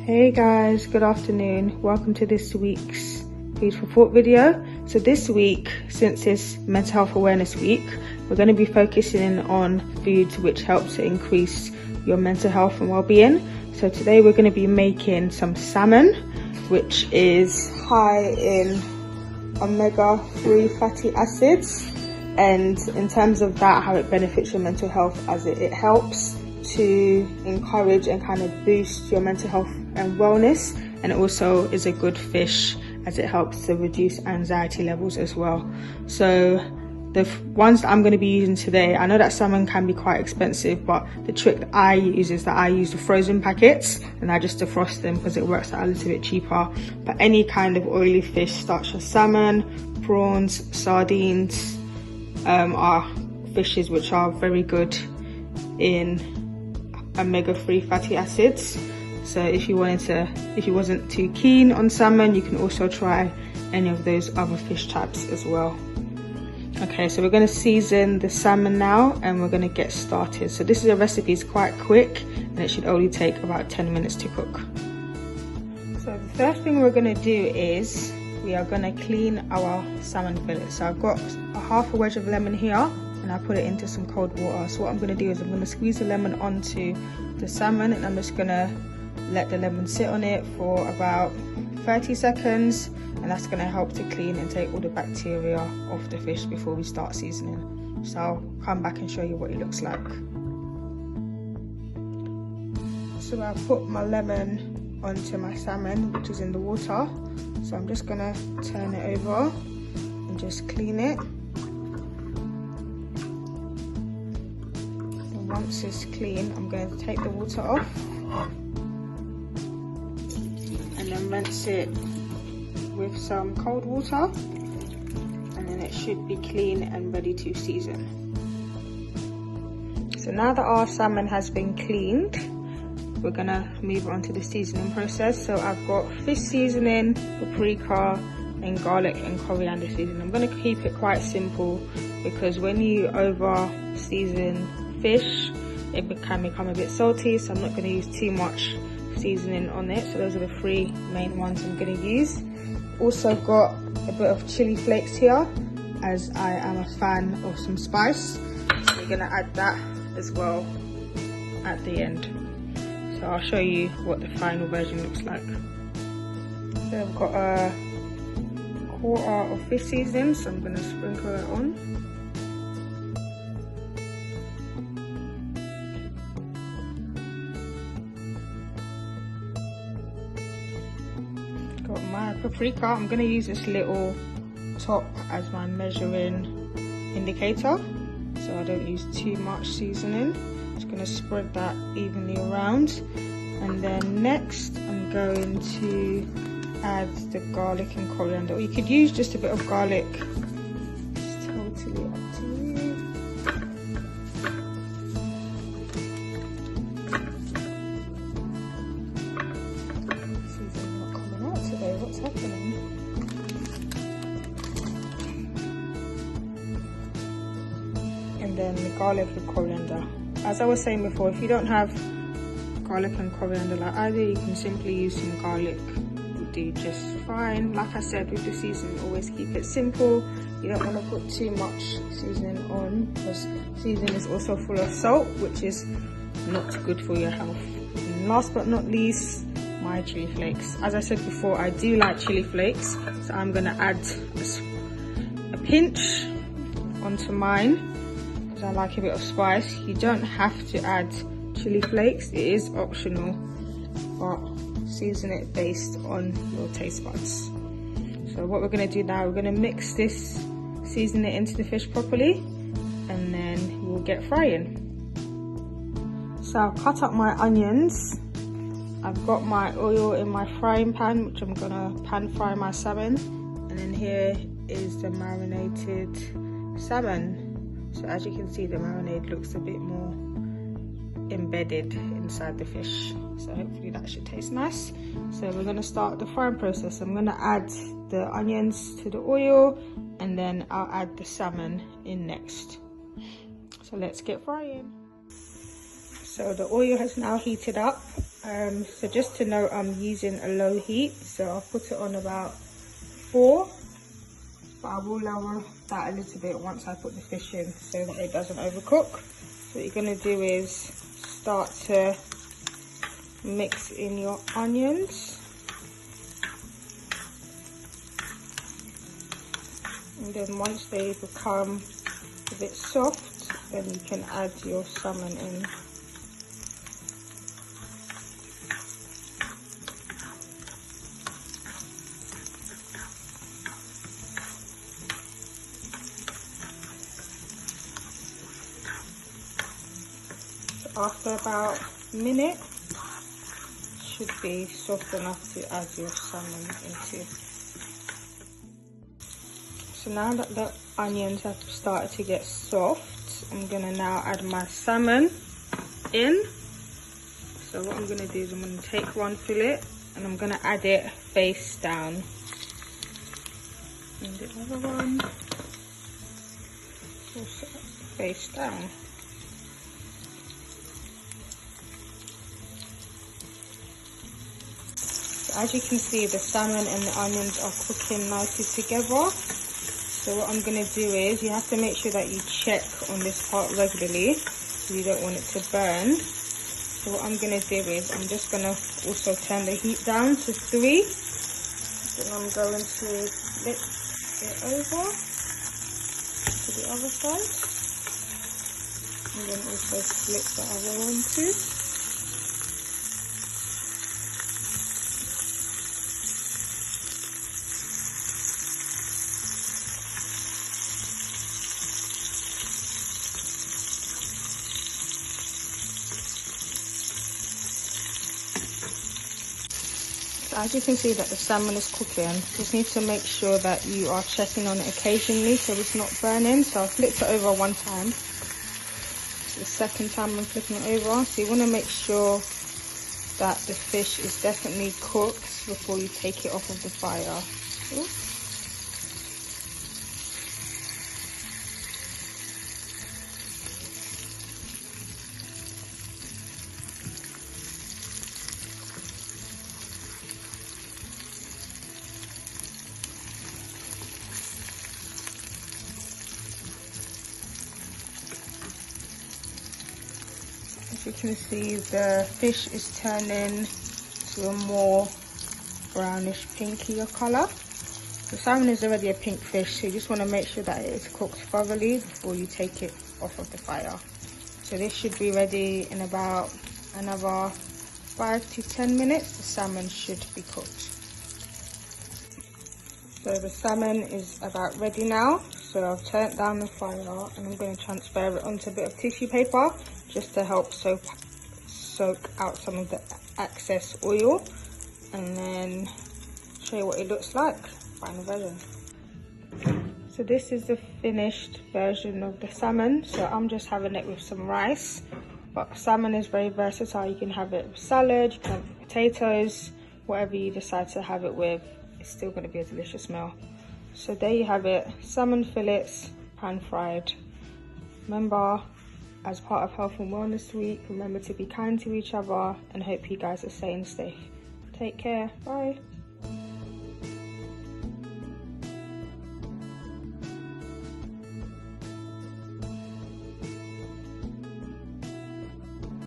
Hey guys, good afternoon. Welcome to this week's Food for Thought video. So this week, since it's Mental Health Awareness Week, we're going to be focusing on foods which help to increase your mental health and well-being. So today we're going to be making some salmon, which is high in omega-3 fatty acids. And in terms of that, how it benefits your mental health, as it helps to encourage and kind of boost your mental health and wellness, and it also is a good fish as it helps to reduce anxiety levels as well. So the ones that I'm going to be using today, I know that salmon can be quite expensive, but the trick that I use is that I use the frozen packets and I just defrost them because it works out a little bit cheaper. But any kind of oily fish, such as salmon, prawns, sardines, are fishes which are very good in omega-3 fatty acids. So if you wasn't too keen on salmon, you can also try any of those other fish types as well. Okay, so we're going to season the salmon now and we're going to get started. So this is a recipe, it's quite quick and it should only take about 10 minutes to cook. So the first thing we're going to do is we are going to clean our salmon fillet. So I've got a half a wedge of lemon here and I put it into some cold water. So what I'm going to do is I'm going to squeeze the lemon onto the salmon and I'm just going to let the lemon sit on it for about 30 seconds, and that's going to help to clean and take all the bacteria off the fish before we start seasoning. So I'll come back and show you what it looks like. So I've put my lemon onto my salmon, which is in the water. So I'm just going to turn it over and just clean it. And once it's clean, I'm going to take the water off and then rinse it with some cold water, and then it should be clean and ready to season. So now that our salmon has been cleaned, we're gonna move on to the seasoning process. So I've got fish seasoning, paprika, and garlic and coriander seasoning. I'm gonna keep it quite simple because when you over season fish, it can become a bit salty, so I'm not gonna use too much seasoning on it. So those are the three main ones I'm going to use. Also got a bit of chili flakes here, as I am a fan of some spice, so we're going to add that as well at the end. So I'll show you what the final version looks like. So I've got a quarter of fish seasoning, so I'm going to sprinkle it on. Got my paprika. I'm going to use this little top as my measuring indicator, so I don't use too much seasoning. Just going to spread that evenly around, and then next I'm going to add the garlic and coriander. Or you could use just a bit of garlic, it's totally up to you. What's happening? And then the garlic and coriander. As I was saying before, if you don't have garlic and coriander like I do, you can simply use some garlic. Will do just fine. Like I said, with the seasoning, always keep it simple. You don't want to put too much seasoning on because seasoning is also full of salt, which is not good for your health. And last but not least, my chili flakes. As I said before, I do like chili flakes, so I'm going to add a pinch onto mine because I like a bit of spice. You don't have to add chili flakes, it is optional, but season it based on your taste buds. So what we're going to do now, we're going to mix this, season it into the fish properly, and then we'll get frying. So I've cut up my onions. I've got my oil in my frying pan, which I'm gonna pan fry my salmon. And then here is the marinated salmon. So as you can see, the marinade looks a bit more embedded inside the fish. So hopefully that should taste nice. So we're gonna start the frying process. I'm gonna add the onions to the oil, and then I'll add the salmon in next. So let's get frying. So the oil has now heated up. So just to know, I'm using a low heat, so I'll put it on about 4, but I will lower that a little bit once I put the fish in so that it doesn't overcook. So what you're going to do is start to mix in your onions, and then once they become a bit soft, then you can add your salmon in. After about a minute, should be soft enough to add your salmon into. So now that the onions have started to get soft, I'm gonna now add my salmon in. So what I'm gonna do is I'm gonna take one fillet and I'm gonna add it face down. And the other one also face down. As you can see, the salmon and the onions are cooking nicely together. So what I'm going to do is, you have to make sure that you check on this part regularly, because you don't want it to burn. So what I'm going to do is, I'm just going to also turn the heat down to 3. Then I'm going to flip it over to the other side. And then also flip the other one too. As you can see that the salmon is cooking, just need to make sure that you are checking on it occasionally so it's not burning. So I flipped it over one time. The second time I'm flipping it over. So you want to make sure that the fish is definitely cooked before you take it off of the fire. Oops. As you can see, the fish is turning to a more brownish pinkier colour. The salmon is already a pink fish, so you just want to make sure that it is cooked thoroughly before you take it off of the fire. So this should be ready in about another 5 to 10 minutes. The salmon should be cooked. So the salmon is about ready now. So I've turned down the fire and I'm going to transfer it onto a bit of tissue paper just to help soak out some of the excess oil, and then show you what it looks like. Final version. So this is the finished version of the salmon. So I'm just having it with some rice, but salmon is very versatile. You can have it with salad, you can have it with potatoes, whatever you decide to have it with, it's still going to be a delicious meal. So there you have it, salmon fillets pan fried. Remember, as part of Health and Wellness Week, remember to be kind to each other and hope you guys are staying safe. Take care, bye.